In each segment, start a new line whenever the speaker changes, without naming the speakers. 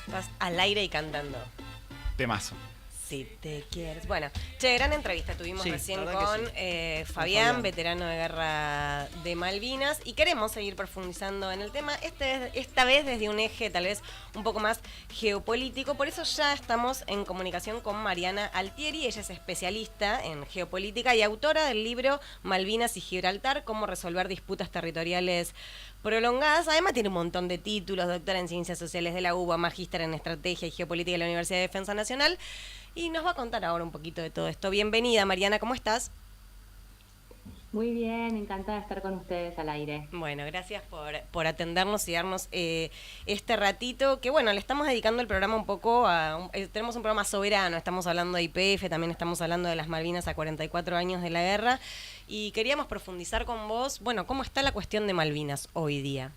Estás al aire y cantando.
Temazo.
Si te quieres. Bueno, gran entrevista tuvimos
Sí,
recién
la verdad
con
que sí.
Fabián, veterano de guerra de Malvinas, y queremos seguir profundizando en el tema, esta vez desde un eje tal vez un poco más geopolítico. Por eso ya estamos en comunicación con Mariana Altieri. Ella es especialista en geopolítica y autora del libro Malvinas y Gibraltar, cómo resolver disputas territoriales prolongadas. Además tiene un montón de títulos: doctora en Ciencias Sociales de la UBA, magíster en Estrategia y Geopolítica de la Universidad de Defensa Nacional, y nos va a contar ahora un poquito de todo esto. Bienvenida, Mariana, ¿cómo estás?
Muy bien, encantada de estar con ustedes al aire.
Bueno, gracias por atendernos y darnos este ratito, que bueno, le estamos dedicando el programa un poco a... tenemos un programa soberano, estamos hablando de YPF, también estamos hablando de las Malvinas a 44 años de la guerra, y queríamos profundizar con vos, bueno, ¿cómo está la cuestión de Malvinas hoy día?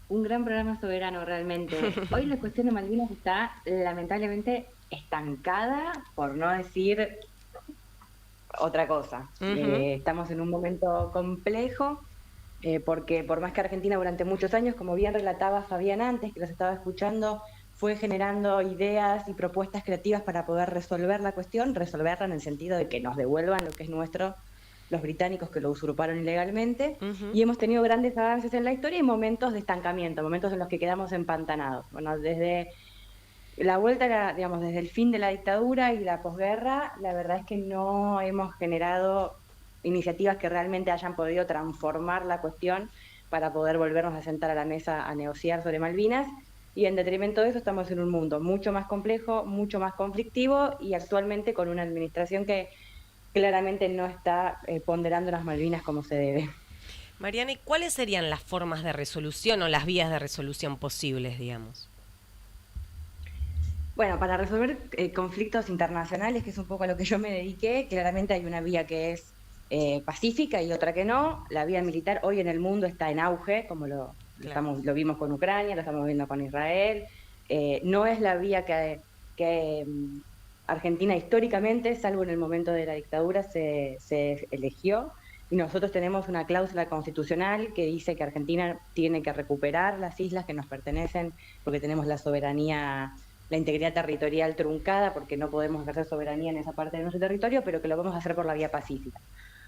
Un gran programa soberano realmente. Hoy la cuestión de Malvinas está lamentablemente estancada, por no decir otra cosa. Estamos en un momento complejo, porque por más que Argentina durante muchos años, como bien relataba Fabián antes, que los estaba escuchando, fue generando ideas y propuestas creativas para poder resolver la cuestión, resolverla en el sentido de que nos devuelvan lo que es nuestro, los británicos que lo usurparon ilegalmente, y hemos tenido grandes avances en la historia y momentos de estancamiento, momentos en los que quedamos empantanados. Bueno, desde la vuelta, digamos, desde el fin de la dictadura y la posguerra, la verdad es que no hemos generado iniciativas que realmente hayan podido transformar la cuestión para poder volvernos a sentar a la mesa a negociar sobre Malvinas, y en detrimento de eso estamos en un mundo mucho más complejo, mucho más conflictivo, y actualmente con una administración que claramente no está ponderando las Malvinas como se debe.
Mariana, ¿y cuáles serían las formas de resolución o las vías de resolución posibles, digamos?
Bueno, para resolver conflictos internacionales, que es un poco a lo que yo me dediqué, claramente hay una vía que es pacífica y otra que no. La vía militar hoy en el mundo está en auge, como lo vimos con Ucrania, lo estamos viendo con Israel. No es la vía que Argentina históricamente, salvo en el momento de la dictadura, se eligió. Y nosotros tenemos una cláusula constitucional que dice que Argentina tiene que recuperar las islas que nos pertenecen, porque tenemos la soberanía, la integridad territorial truncada, porque no podemos ejercer soberanía en esa parte de nuestro territorio, pero que lo vamos a hacer por la vía pacífica.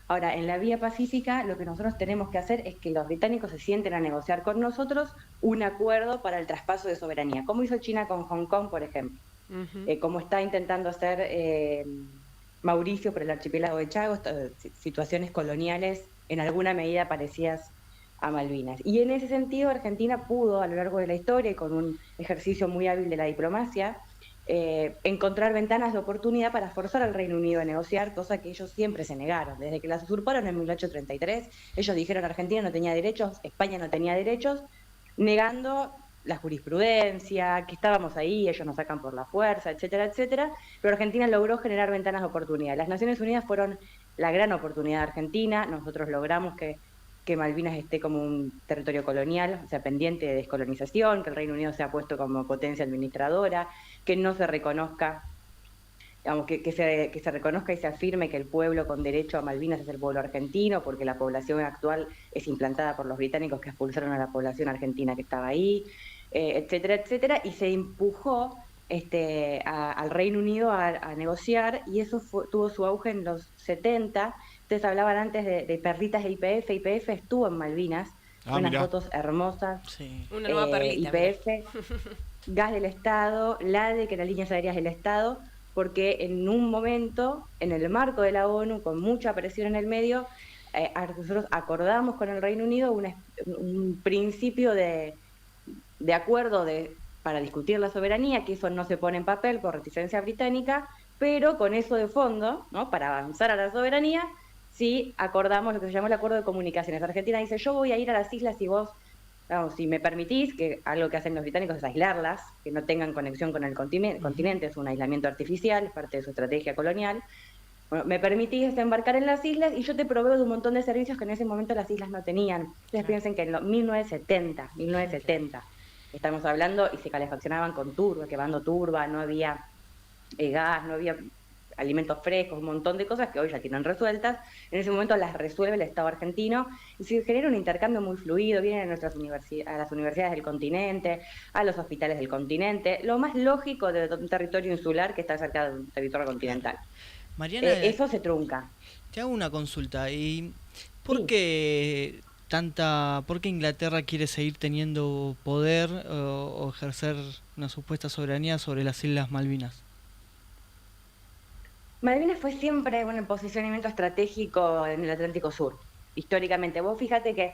Ahora, en la vía pacífica, lo que nosotros tenemos que hacer es que los británicos se sienten a negociar con nosotros un acuerdo para el traspaso de soberanía, como hizo China con Hong Kong, por ejemplo, como está intentando hacer Mauricio por el archipiélago de Chagos, situaciones coloniales en alguna medida parecidas a Malvinas. Y en ese sentido, Argentina pudo, a lo largo de la historia y con un ejercicio muy hábil de la diplomacia, encontrar ventanas de oportunidad para forzar al Reino Unido a negociar, cosa que ellos siempre se negaron. Desde que las usurparon en 1833, ellos dijeron que Argentina no tenía derechos, España no tenía derechos, negando la jurisprudencia, que estábamos ahí, ellos nos sacan por la fuerza, etcétera, etcétera, pero Argentina logró generar ventanas de oportunidad. Las Naciones Unidas fueron la gran oportunidad de Argentina, nosotros logramos que Malvinas esté como un territorio colonial, o sea, pendiente de descolonización, que el Reino Unido sea puesto como potencia administradora, que no se reconozca, digamos, que se reconozca y se afirme que el pueblo con derecho a Malvinas es el pueblo argentino, porque la población actual es implantada por los británicos que expulsaron a la población argentina que estaba ahí, etcétera, etcétera, y se empujó al Reino Unido a negociar, y eso tuvo su auge en los 70. Ustedes hablaban antes de perlitas de YPF. YPF estuvo en Malvinas, unas fotos hermosas.
Sí.
Una nueva perlita.
YPF, gas del Estado, LADE, que eran líneas aéreas del Estado, porque en un momento, en el marco de la ONU, con mucha presión en el medio, nosotros acordamos con el Reino Unido un principio de acuerdo para discutir la soberanía, que eso no se pone en papel por reticencia británica, pero con eso de fondo, ¿no?, para avanzar a la soberanía, sí acordamos lo que se llama el acuerdo de comunicaciones. Argentina dice: yo voy a ir a las islas y vos, vamos, si me permitís, que algo que hacen los británicos es aislarlas, que no tengan conexión con el continente, es un aislamiento artificial, es parte de su estrategia colonial. Bueno, me permitís desembarcar en las islas y yo te proveo de un montón de servicios que en ese momento las islas no tenían. Ustedes piensen que en 1970, estamos hablando, y se calefaccionaban con turba, quemando turba, no había gas, no había alimentos frescos, un montón de cosas que hoy ya tienen resueltas. En ese momento las resuelve el Estado argentino y se genera un intercambio muy fluido, vienen a, a las universidades del continente, a los hospitales del continente, lo más lógico de un territorio insular que está cerca de un territorio continental.
Claro. Mariana,
Eso se trunca.
te hago una consulta. ¿Y por
Sí.
qué por qué Inglaterra quiere seguir teniendo poder o ejercer una supuesta soberanía sobre las Islas Malvinas?
Malvinas fue siempre un posicionamiento estratégico en el Atlántico Sur, históricamente. Vos fíjate que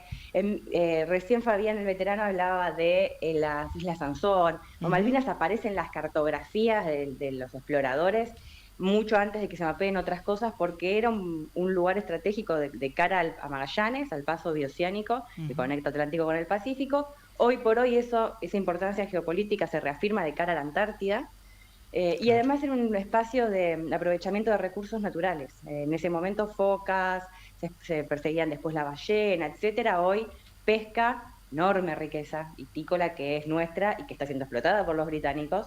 recién Fabián el veterano hablaba de las Islas Sansón, o Malvinas aparece en las cartografías de los exploradores mucho antes de que se mapeen otras cosas, porque era un lugar estratégico de cara a Magallanes, al paso bioceánico que conecta Atlántico con el Pacífico. Hoy por hoy esa importancia geopolítica se reafirma de cara a la Antártida. Y además era un espacio de aprovechamiento de recursos naturales. En ese momento focas, se perseguían después la ballena, etcétera. Hoy pesca, enorme riqueza hitícola que es nuestra y que está siendo explotada por los británicos,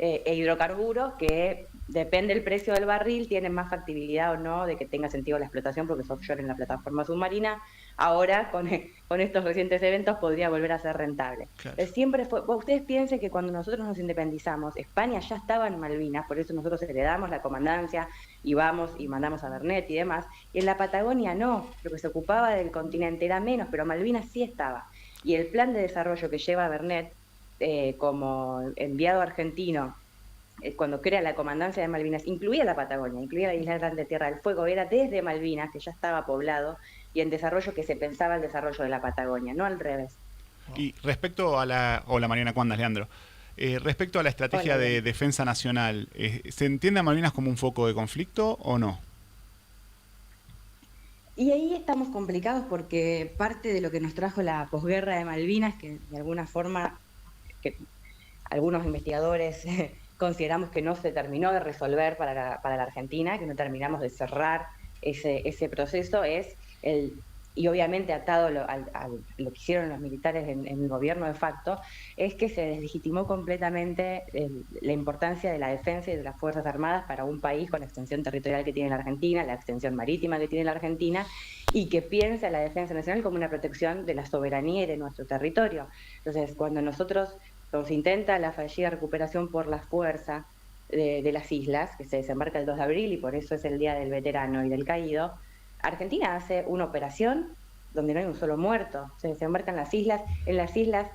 e hidrocarburos que depende del precio del barril, tienen más factibilidad o no de que tenga sentido la explotación porque es offshore en la plataforma submarina. Ahora, con estos recientes eventos, podría volver a ser rentable.
Claro.
Siempre fue, ustedes piensen que cuando nosotros nos independizamos, España ya estaba en Malvinas, por eso nosotros heredamos la comandancia y vamos y mandamos a Bernet y demás, y en la Patagonia no, lo que se ocupaba del continente era menos, pero Malvinas sí estaba. Y el plan de desarrollo que lleva Bernet como enviado argentino, cuando crea la comandancia de Malvinas, incluía la Patagonia, incluía la Isla Grande Tierra del Fuego, era desde Malvinas, que ya estaba poblado, y en desarrollo que se pensaba el desarrollo de la Patagonia, no al revés.
Y respecto a la... Hola Mariana, ¿cuándo andas, Leandro? Respecto a la estrategia
Hola,
de defensa nacional, ¿se entiende a Malvinas como un foco de conflicto o no?
Y ahí estamos complicados porque parte de lo que nos trajo la posguerra de Malvinas, que de alguna forma que algunos investigadores consideramos que no se terminó de resolver para la Argentina, que no terminamos de cerrar ese proceso, y obviamente atado a lo que hicieron los militares en el gobierno de facto, es que se deslegitimó completamente la importancia de la defensa y de las Fuerzas Armadas para un país con la extensión territorial que tiene la Argentina, la extensión marítima que tiene la Argentina, y que piensa la defensa nacional como una protección de la soberanía y de nuestro territorio. Entonces, cuando se intenta la fallida recuperación por la fuerza de las islas, que se desembarca el 2 de abril y por eso es el Día del Veterano y del Caído, Argentina hace una operación donde no hay un solo muerto, se desembarcan las islas. En las islas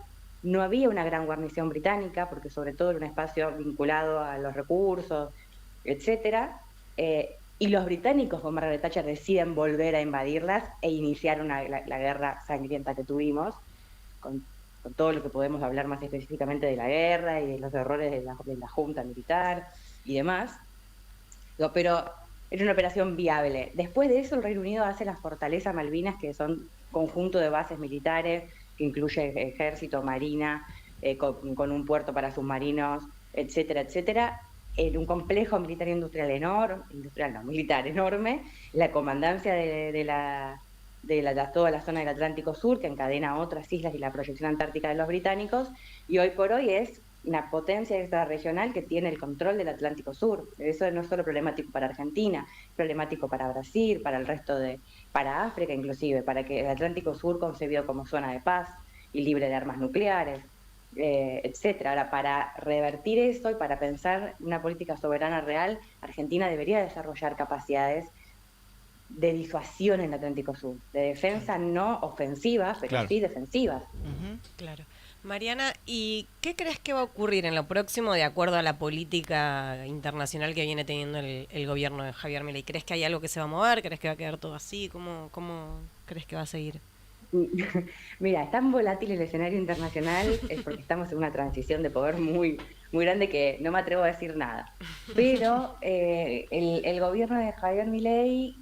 no había una gran guarnición británica, porque sobre todo era un espacio vinculado a los recursos, etcétera, y los británicos con Margaret Thatcher deciden volver a invadirlas e iniciar la guerra sangrienta que tuvimos, con todo lo que podemos hablar más específicamente de la guerra y de los errores de la junta militar y demás. Pero era una operación viable. Después de eso, el Reino Unido hace la Fortaleza Malvinas, que son conjunto de bases militares, que incluye ejército, marina, con un puerto para submarinos, etcétera, etcétera, en un complejo militar industrial enorme, militar enorme, la comandancia de toda la zona del Atlántico Sur, que encadena otras islas y la proyección antártica de los británicos, y hoy por hoy es una potencia extrarregional que tiene el control del Atlántico Sur. Eso no es solo problemático para Argentina, es problemático para Brasil, para el resto para África inclusive, para que el Atlántico Sur concebido como zona de paz y libre de armas nucleares, etcétera. Ahora, para revertir eso y para pensar una política soberana real, Argentina debería desarrollar capacidades de disuasión en el Atlántico Sur, de defensa no ofensiva, pero
claro,
sí defensiva.
Claro. Mariana, ¿y qué crees que va a ocurrir en lo próximo de acuerdo a la política internacional que viene teniendo el gobierno de Javier Milei? ¿Crees que hay algo que se va a mover? ¿Crees que va a quedar todo así? ¿Cómo crees que va a seguir?
Mira, es tan volátil el escenario internacional, es porque estamos en una transición de poder muy, muy grande que no me atrevo a decir nada. Pero el gobierno de Javier Milei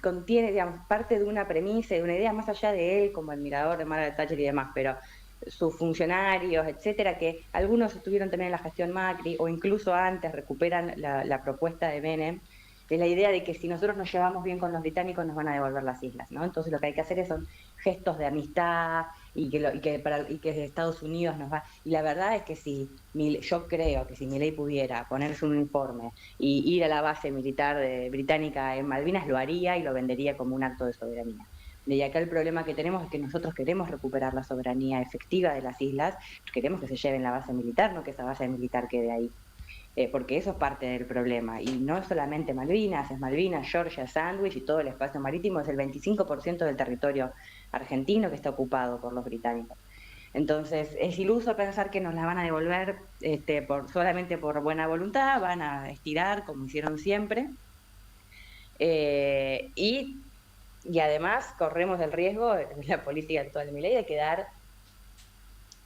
contiene, digamos, parte de una premisa y de una idea más allá de él como admirador de Margaret Thatcher y demás, pero sus funcionarios, etcétera, que algunos estuvieron también en la gestión Macri o incluso antes recuperan la propuesta de Menem, que es la idea de que si nosotros nos llevamos bien con los británicos nos van a devolver las islas, ¿no? Entonces lo que hay que hacer son gestos de amistad y que Estados Unidos nos va... Y la verdad es que yo creo que si Milei pudiera ponerse un uniforme y ir a la base militar británica en Malvinas, lo haría y lo vendería como un acto de soberanía. Y acá el problema que tenemos es que nosotros queremos recuperar la soberanía efectiva de las islas, queremos que se lleven la base militar, no que esa base militar quede ahí. Porque eso es parte del problema, y no es solamente Malvinas, es Malvinas, Georgia, Sandwich y todo el espacio marítimo, es el 25% del territorio argentino que está ocupado por los británicos. Entonces es iluso pensar que nos la van a devolver solamente por buena voluntad, van a estirar como hicieron siempre, y además corremos el riesgo, la política actual de Milei,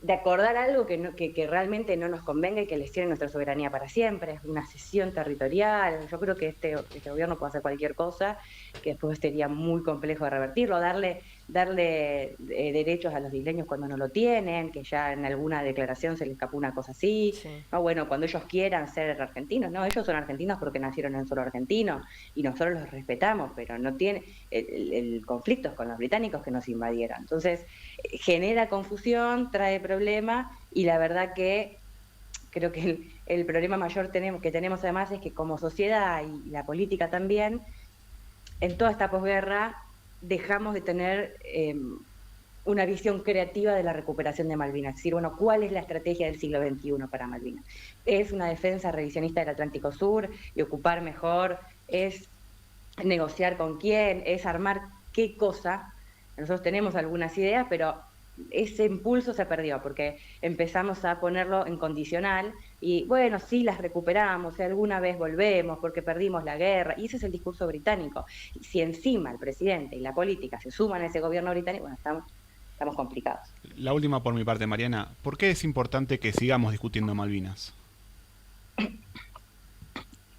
de acordar algo que realmente no nos convenga y que les tiene nuestra soberanía para siempre. Es una cesión territorial. Yo creo que este gobierno puede hacer cualquier cosa, que después sería muy complejo de revertirlo, darle derechos a los isleños cuando no lo tienen, que ya en alguna declaración se les escapó una cosa así.
Sí.
No, bueno, cuando ellos quieran ser argentinos, no, ellos son argentinos porque nacieron en suelo argentino y nosotros los respetamos, pero no tiene el conflicto es con los británicos que nos invadieron. Entonces genera confusión, trae problemas, y la verdad que creo que el problema mayor que tenemos además es que como sociedad y la política también, en toda esta posguerra dejamos de tener una visión creativa de la recuperación de Malvinas. Es decir, bueno, ¿cuál es la estrategia del siglo XXI para Malvinas? ¿Es una defensa revisionista del Atlántico Sur y ocupar mejor? ¿Es negociar con quién? ¿Es armar qué cosa? Nosotros tenemos algunas ideas, pero ese impulso se perdió porque empezamos a ponerlo en condicional y bueno, sí las recuperamos, si alguna vez volvemos porque perdimos la guerra, y ese es el discurso británico. Si encima el presidente y la política se suman a ese gobierno británico, bueno, estamos complicados.
La última por mi parte, Mariana, ¿por qué es importante que sigamos discutiendo Malvinas?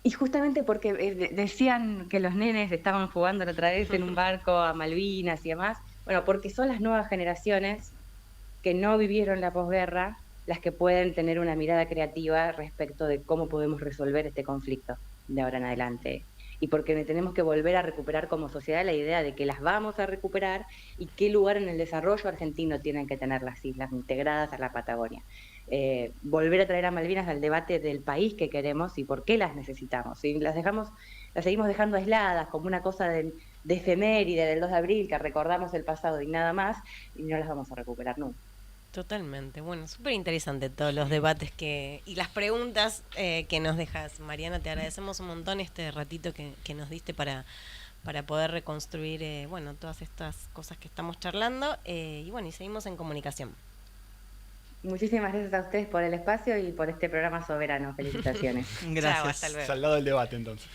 Y justamente porque decían que los nenes estaban jugando la otra vez en un barco a Malvinas y demás. Bueno, porque son las nuevas generaciones que no vivieron la posguerra las que pueden tener una mirada creativa respecto de cómo podemos resolver este conflicto de ahora en adelante. Y porque tenemos que volver a recuperar como sociedad la idea de que las vamos a recuperar y qué lugar en el desarrollo argentino tienen que tener las islas integradas a la Patagonia. Volver a traer a Malvinas al debate del país que queremos y por qué las necesitamos. Si las seguimos dejando aisladas como una cosa de efeméride del 2 de abril, que recordamos el pasado y nada más, y no las vamos a recuperar nunca.
Totalmente. Bueno, súper interesante todos los debates y las preguntas que nos dejas, Mariana. Te agradecemos un montón este ratito que nos diste para poder reconstruir todas estas cosas que estamos charlando, y seguimos en comunicación.
Muchísimas gracias a ustedes por el espacio y por este programa soberano. Felicitaciones.
Gracias.
Chao, hasta luego.
Saldado el debate, entonces.